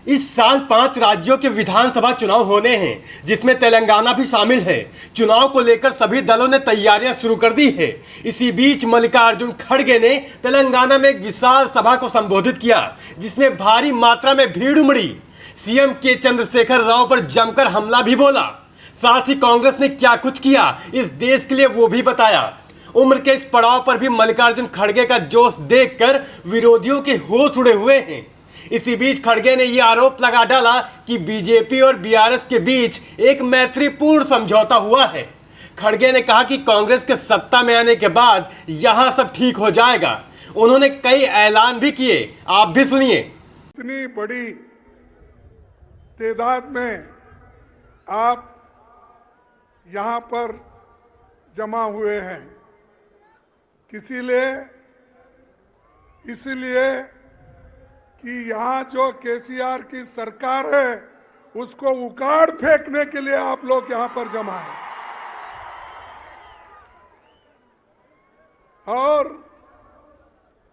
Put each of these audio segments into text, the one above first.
इस साल 5 राज्यों के विधानसभा चुनाव होने हैं, जिसमें तेलंगाना भी शामिल है। चुनाव को लेकर सभी दलों ने तैयारियां शुरू कर दी है। इसी बीच मल्लिकार्जुन खड़गे ने तेलंगाना में एक विशाल सभा को संबोधित किया, जिसमें भारी मात्रा में भीड़ उमड़ी। सीएम के चंद्रशेखर राव पर जमकर हमला भी बोला। साथ ही कांग्रेस ने क्या कुछ किया इस देश के लिए वो भी बताया। उम्र के इस पड़ाव पर भी मल्लिकार्जुन खड़गे का जोश देखकर विरोधियों के होश उड़े हुए हैं। इसी बीच खड़गे ने यह आरोप लगा डाला कि बीजेपी और बीआरएस के बीच एक मैत्रीपूर्ण समझौता हुआ है। खड़गे ने कहा कि कांग्रेस के सत्ता में आने के बाद यहां सब ठीक हो जाएगा। उन्होंने कई ऐलान भी किए, आप भी सुनिए। इतनी बड़ी तादाद में आप यहां पर जमा हुए हैं, इसलिए कि यहां जो केसीआर की सरकार है उसको उखाड़ फेंकने के लिए आप लोग यहां पर जमा हैं। और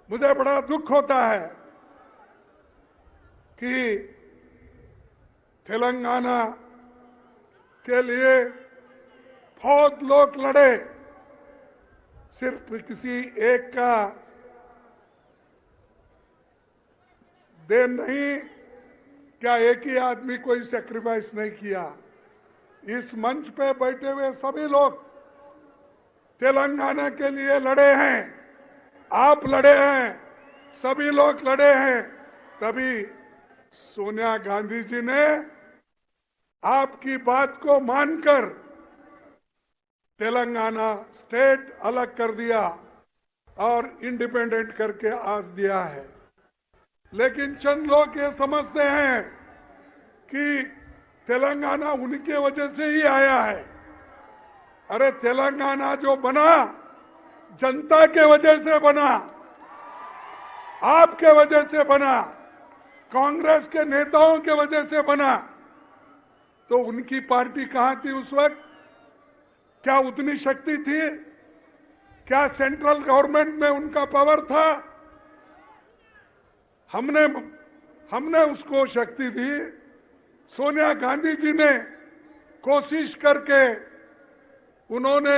मुझे बड़ा दुख होता है कि तेलंगाना के लिए बहुत लोग लड़े, सिर्फ किसी एक का देन नहीं, क्या एक ही आदमी कोई सैक्रिफाइस नहीं किया। इस मंच पे बैठे हुए सभी लोग तेलंगाना के लिए लड़े हैं, आप लड़े हैं, सभी लोग लड़े हैं। तभी सोनिया गांधी जी ने आपकी बात को मानकर तेलंगाना स्टेट अलग कर दिया और इंडिपेंडेंट करके आज दिया है। लेकिन चंद लोग ये समझते हैं कि तेलंगाना उनके वजह से ही आया है। अरे तेलंगाना जो बना जनता के वजह से बना, आपके वजह से बना, कांग्रेस के नेताओं के वजह से बना। तो उनकी पार्टी कहां थी उस वक्त? क्या उतनी शक्ति थी? क्या सेंट्रल गवर्नमेंट में उनका पावर था? हमने उसको शक्ति दी। सोनिया गांधी जी ने कोशिश करके उन्होंने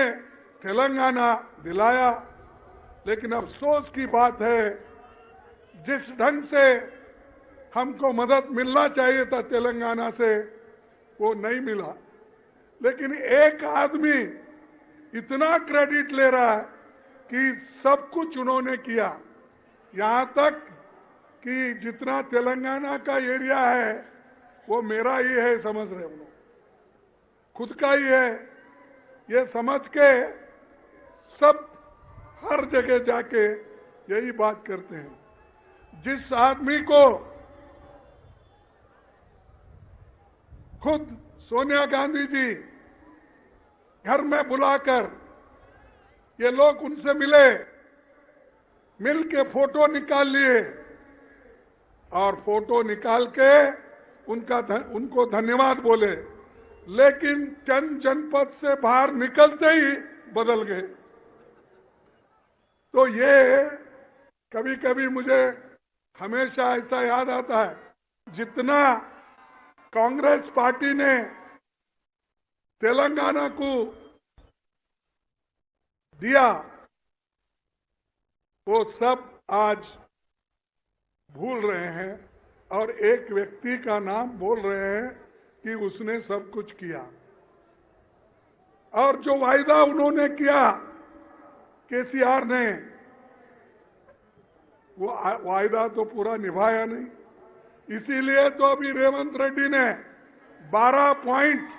तेलंगाना दिलाया। लेकिन अफसोस की बात है, जिस ढंग से हमको मदद मिलना चाहिए था तेलंगाना से, वो नहीं मिला। लेकिन एक आदमी इतना क्रेडिट ले रहा है कि सब कुछ उन्होंने किया, यहां तक कि जितना तेलंगाना का एरिया है वो मेरा ही है, समझ रहे हो, खुद का ही है, ये समझ के सब हर जगह जाके यही बात करते हैं। जिस आदमी को खुद सोनिया गांधी जी घर में बुलाकर ये लोग उनसे मिल के फोटो निकाल लिए और फोटो निकाल के उनको धन्यवाद बोले, लेकिन चंद जनपद से बाहर निकलते ही बदल गए। तो ये कभी कभी मुझे हमेशा ऐसा याद आता है, जितना कांग्रेस पार्टी ने तेलंगाना को दिया वो सब आज भूल रहे हैं और एक व्यक्ति का नाम बोल रहे हैं कि उसने सब कुछ किया। और जो वायदा उन्होंने किया केसीआर ने, वो वायदा तो पूरा निभाया नहीं। इसीलिए तो अभी रेवंत रेड्डी ने 12 पॉइंट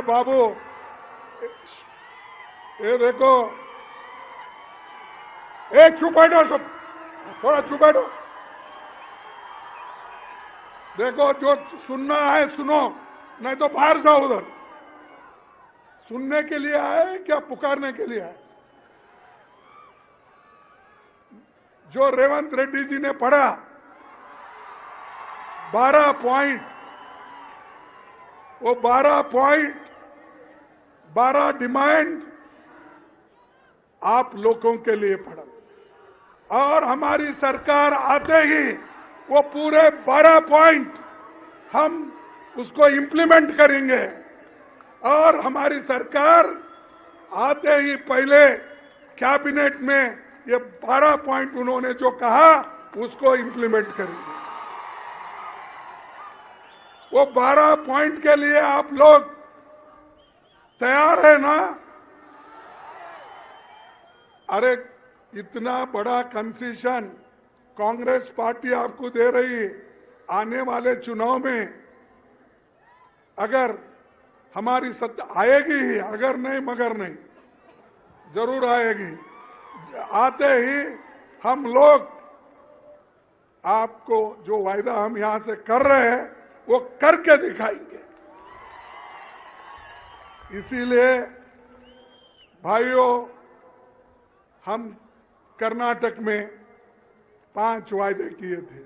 बाबू, ये देखो, चुप बैठो, सब थोड़ा चुप बैठो। देखो, जो सुनना है सुनो, नहीं तो बाहर जाओ। उधर सुनने के लिए आए क्या पुकारने के लिए आए? जो रेवंत रेड्डी जी ने पढ़ा 12 पॉइंट, वो 12 पॉइंट, 12 डिमांड आप लोगों के लिए पड़ा। और हमारी सरकार आते ही वो पूरे 12 पॉइंट हम उसको इम्प्लीमेंट करेंगे। और हमारी सरकार आते ही पहले कैबिनेट में ये 12 पॉइंट उन्होंने जो कहा उसको इम्प्लीमेंट करेंगे। वो 12 पॉइंट के लिए आप लोग तैयार है ना? अरे इतना बड़ा कंसेशन कांग्रेस पार्टी आपको दे रही है। आने वाले चुनाव में अगर हमारी सत्ता आएगी ही, अगर नहीं मगर नहीं, जरूर आएगी। आते ही हम लोग आपको जो वायदा हम यहां से कर रहे हैं वो करके दिखाएंगे। इसीलिए भाइयों, हम कर्नाटक में 5 वायदे किए थे।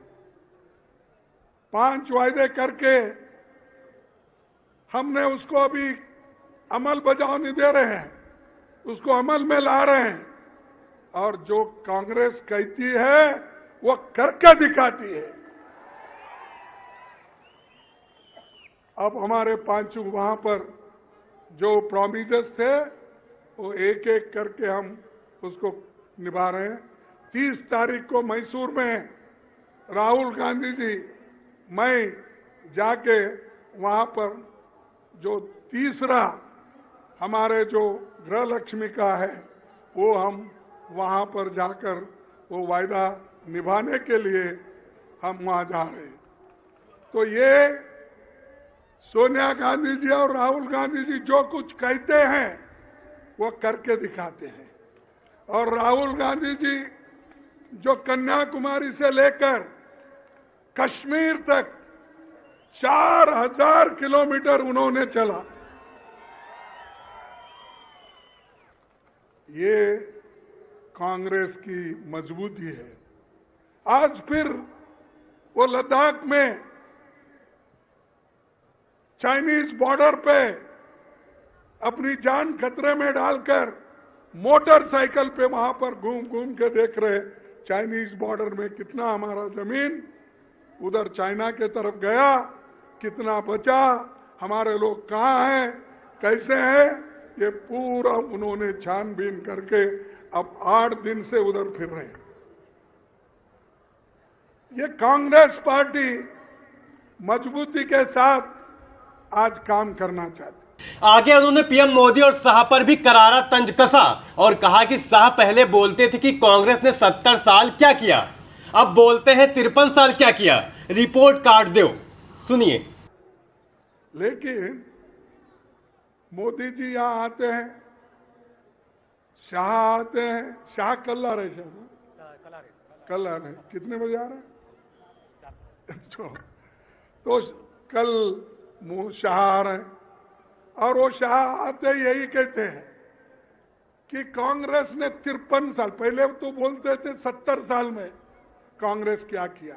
5 वायदे करके हमने उसको अभी अमल बजावनी दे रहे हैं, उसको अमल में ला रहे हैं। और जो कांग्रेस कहती है वो करके दिखाती है। अब हमारे 5 वहां पर जो प्रॉमिसेस थे वो एक एक करके हम उसको निभा रहे हैं। 30 तारीख को मैसूर में राहुल गांधी जी, मैं जाके वहां पर जो तीसरा हमारे जो गृह लक्ष्मी का है वो हम वहां पर जाकर वो वायदा निभाने के लिए हम वहां जा रहे हैं। तो ये सोनिया गांधी जी और राहुल गांधी जी जो कुछ कहते हैं वो करके दिखाते हैं। और राहुल गांधी जी जो कन्याकुमारी से लेकर कश्मीर तक 4000 किलोमीटर उन्होंने चला। ये कांग्रेस की मजबूती है। आज फिर वो लद्दाख में चाइनीज बॉर्डर पे अपनी जान खतरे में डालकर मोटरसाइकिल पे वहां पर घूम घूम के देख रहे चाइनीज बॉर्डर में कितना हमारा जमीन उधर चाइना के तरफ गया, कितना बचा, हमारे लोग कहाँ हैं, कैसे हैं, ये पूरा उन्होंने छानबीन करके अब 8 दिन से उधर फिर रहे हैं। ये कांग्रेस पार्टी मजबूती के साथ आज काम करना चाहती। आगे उन्होंने पीएम मोदी और शाह पर भी करारा तंज कसा और कहा कि शाह पहले बोलते थे कि कांग्रेस ने 70 साल क्या किया, अब बोलते हैं 53 साल क्या किया, रिपोर्ट कार्ड दो। सुनिए। लेकिन मोदी जी यहां आते हैं, शाह आते हैं। शाह कल आ रहे, कल आ रहे, कितने बजे आ रहे हैं? तो कल शाह आ रहे हैं और वो शाह आते यही कहते हैं कि कांग्रेस ने 53 साल, पहले तो बोलते थे 70 साल में कांग्रेस क्या किया,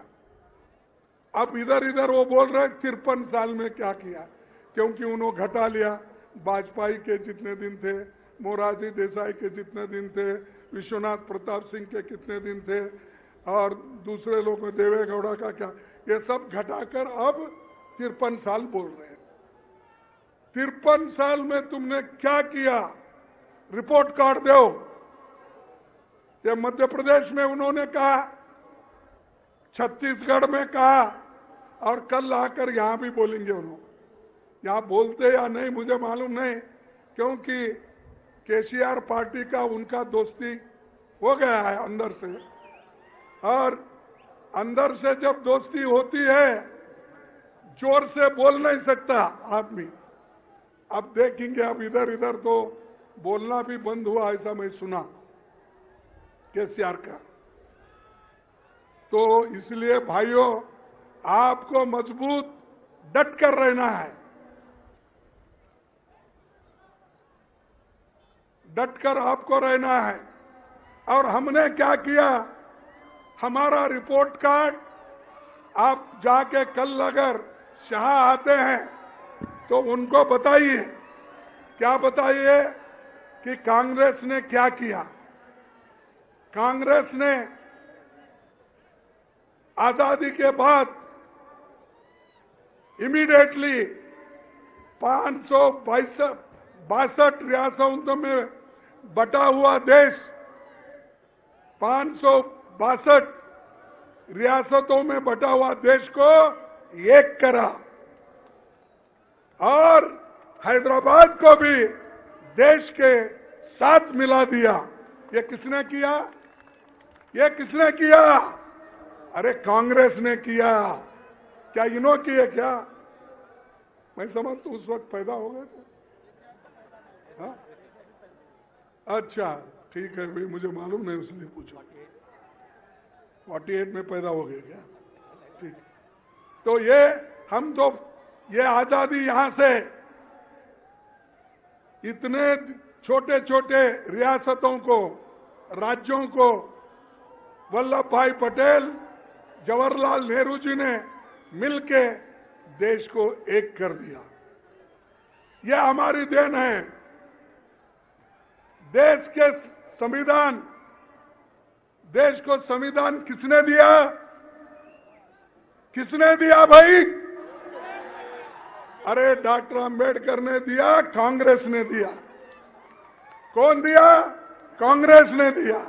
अब इधर इधर वो बोल रहे 53 साल में क्या किया, क्योंकि उन्होंने घटा लिया। वाजपेयी के जितने दिन थे, मोरारजी देसाई के जितने दिन थे, विश्वनाथ प्रताप सिंह के कितने दिन थे और दूसरे लोगों देवेगौड़ा का क्या, ये सब घटाकर अब 53 साल बोल रहे हैं। 53 साल में तुमने क्या किया, रिपोर्ट कार्ड दो। ये मध्य प्रदेश में उन्होंने कहा, छत्तीसगढ़ में कहा और कल आकर यहां भी बोलेंगे उन्होंने। यहां बोलते या नहीं मुझे मालूम नहीं, क्योंकि केसीआर पार्टी का उनका दोस्ती हो गया है अंदर से, और अंदर से जब दोस्ती होती है जोर से बोल नहीं सकता आदमी। अब देखेंगे, अब इधर इधर तो बोलना भी बंद हुआ, ऐसा मैं सुना केसीआर का। तो इसलिए भाइयों, आपको मजबूत डट कर रहना है, डट कर आपको रहना है। और हमने क्या किया, हमारा रिपोर्ट कार्ड आप जाके कल अगर शाह आते हैं तो उनको बताइए, क्या बताइए कि कांग्रेस ने क्या किया। कांग्रेस ने आजादी के बाद इमीडिएटली 562 रियासतों में बटा हुआ देश 562 रियासतों में बटा हुआ देश को एक करा और हैदराबाद को भी देश के साथ मिला दिया। ये किसने किया? ये किसने किया? अरे कांग्रेस ने किया। क्या इन्होंने किए क्या? मैं समझता हूं उस वक्त पैदा हो गए थे। हाँ? अच्छा ठीक है भाई, मुझे मालूम नहीं उसने पूछा। 48 में पैदा हो गए क्या? ठीक। तो ये हम तो ये आजादी यहां से इतने छोटे छोटे रियासतों को, राज्यों को वल्लभ भाई पटेल, जवाहरलाल नेहरू जी ने मिलके देश को एक कर दिया। यह हमारी देन है। देश को संविधान किसने दिया? किसने दिया भाई? अरे डॉक्टर अंबेडकर ने दिया, कांग्रेस ने दिया। कौन दिया? कांग्रेस ने दिया।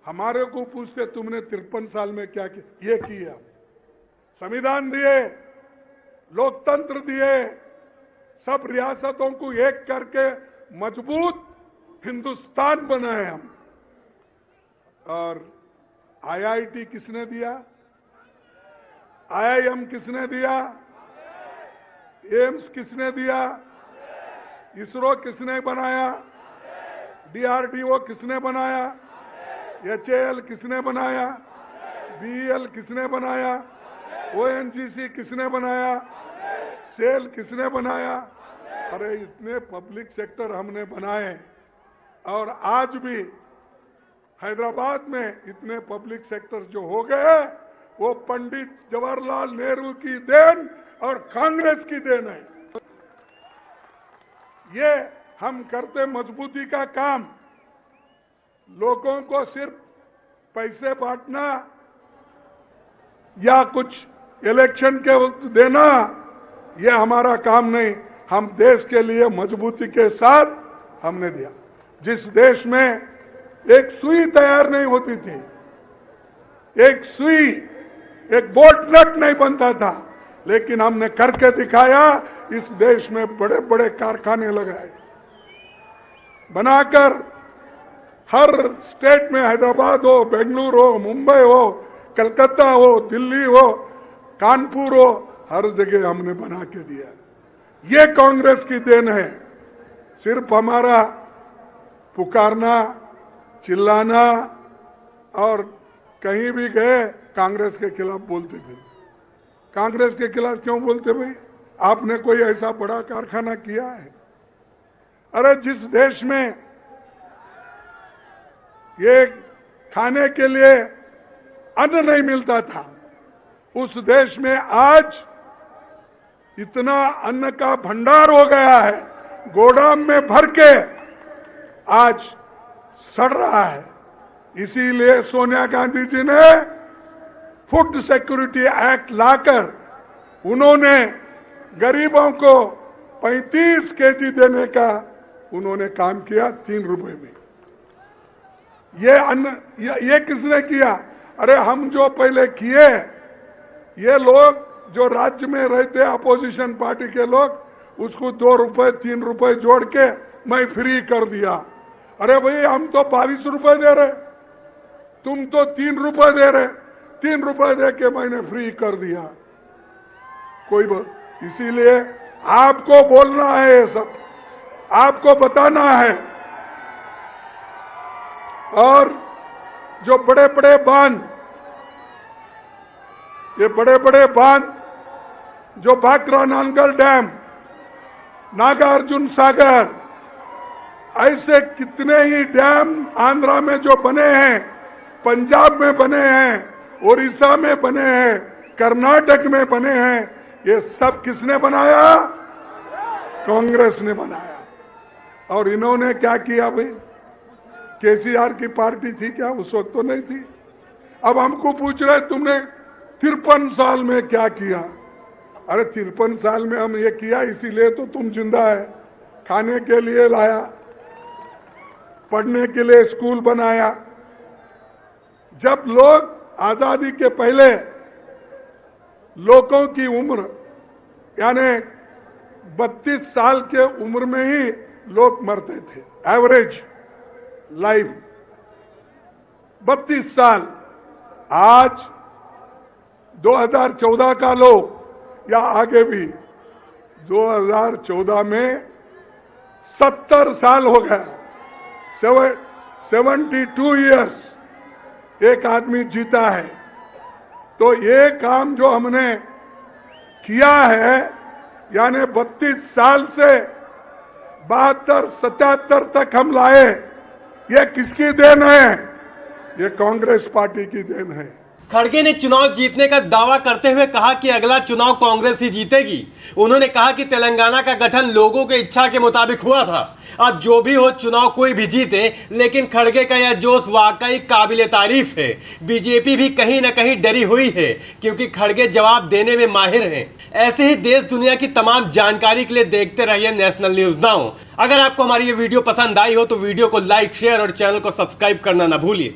हमारे को पूछते तुमने 53 साल में क्या किया? ये किया। संविधान दिए, लोकतंत्र दिए, सब रियासतों को एक करके मजबूत हिंदुस्तान बनाए हम। और आईआईटी किसने दिया? आईआईएम किसने दिया? एम्स किसने दिया? इसरो किसने बनाया? डीआरडीओ किसने बनाया? एचएएल किसने बनाया? बीईएल किसने बनाया? ओएनजीसी किसने बनाया? सेल किसने बनाया? अरे इतने पब्लिक सेक्टर हमने बनाए और आज भी हैदराबाद में इतने पब्लिक सेक्टर जो हो गए वो पंडित जवाहरलाल नेहरू की देन और कांग्रेस की देन है। ये हम करते मजबूती का काम। लोगों को सिर्फ पैसे बांटना या कुछ इलेक्शन के वक्त देना, ये हमारा काम नहीं। हम देश के लिए मजबूती के साथ हमने दिया। जिस देश में एक सुई तैयार नहीं होती थी, एक सुई, एक बोट नट नहीं बनता था, लेकिन हमने करके दिखाया। इस देश में बड़े बड़े कारखाने लगाए, बनाकर हर स्टेट में, हैदराबाद हो, बेंगलुरु हो, मुंबई हो, कलकत्ता हो, दिल्ली हो, कानपुर हो, हर जगह हमने बना के दिया। ये कांग्रेस की देन है। सिर्फ हमारा पुकारना, चिल्लाना और कहीं भी गए कांग्रेस के खिलाफ बोलते थे। कांग्रेस के खिलाफ क्यों बोलते भाई? आपने कोई ऐसा बड़ा कारखाना किया है? अरे जिस देश में ये खाने के लिए अन्न नहीं मिलता था, उस देश में आज इतना अन्न का भंडार हो गया है, गोदाम में भर के आज सड़ रहा है। इसीलिए सोनिया गांधी जी ने फूड सिक्योरिटी एक्ट लाकर उन्होंने गरीबों को 35 केजी देने का उन्होंने काम किया 3 रुपए में। ये अन्न ये किसने किया? अरे हम जो पहले किए, ये लोग जो राज्य में रहते अपोजिशन पार्टी के लोग, उसको 2 रुपए 3 रुपए जोड़ के मैं फ्री कर दिया। अरे भाई हम तो 22 रुपए दे रहे, तुम तो 3 रुपए दे रहे, 3 रुपए दे के मैंने फ्री कर दिया। कोई इसीलिए आपको बोलना है, ये सब आपको बताना है। और जो बड़े बड़े बांध, ये बड़े बड़े बांध जो भाखरा नानगल डैम, नागार्जुन सागर, ऐसे कितने ही डैम आंध्रा में जो बने हैं, पंजाब में बने हैं, उड़ीसा में बने हैं, कर्नाटक में बने हैं, ये सब किसने बनाया? कांग्रेस ने बनाया। और इन्होंने क्या किया भाई? केसीआर की पार्टी थी क्या? उस वक्त तो नहीं थी। अब हमको पूछ रहे तुमने 53 साल में क्या किया। अरे 53 साल में हम ये किया इसीलिए तो तुम जिंदा है। खाने के लिए लाया, पढ़ने के लिए स्कूल बनाया। जब लोग आजादी के पहले लोगों की उम्र यानी 32 साल के उम्र में ही लोग मरते थे, एवरेज लाइफ 32 साल। आज 2014 का लो या आगे भी 2014 में 70 साल हो गया, 72 इयर्स एक आदमी जीता है। तो ये काम जो हमने किया है यानी 32 साल से 72 77 तक हम लाए, ये किसकी देन है? ये कांग्रेस पार्टी की देन है। खड़गे ने चुनाव जीतने का दावा करते हुए कहा कि अगला चुनाव कांग्रेस ही जीतेगी। उन्होंने कहा कि तेलंगाना का गठन लोगों के इच्छा के मुताबिक हुआ था। अब जो भी हो, चुनाव कोई भी जीते, लेकिन खड़गे का यह जोश वाकई काबिले तारीफ है। बीजेपी भी कहीं ना कहीं डरी हुई है क्योंकि खड़गे जवाब देने में माहिर हैं। ऐसे ही देश दुनिया की तमाम जानकारी के लिए देखते रहिए नेशनल न्यूज नाउ। अगर आपको हमारी ये वीडियो पसंद आई हो तो वीडियो को लाइक, शेयर और चैनल को सब्सक्राइब करना ना भूलिए।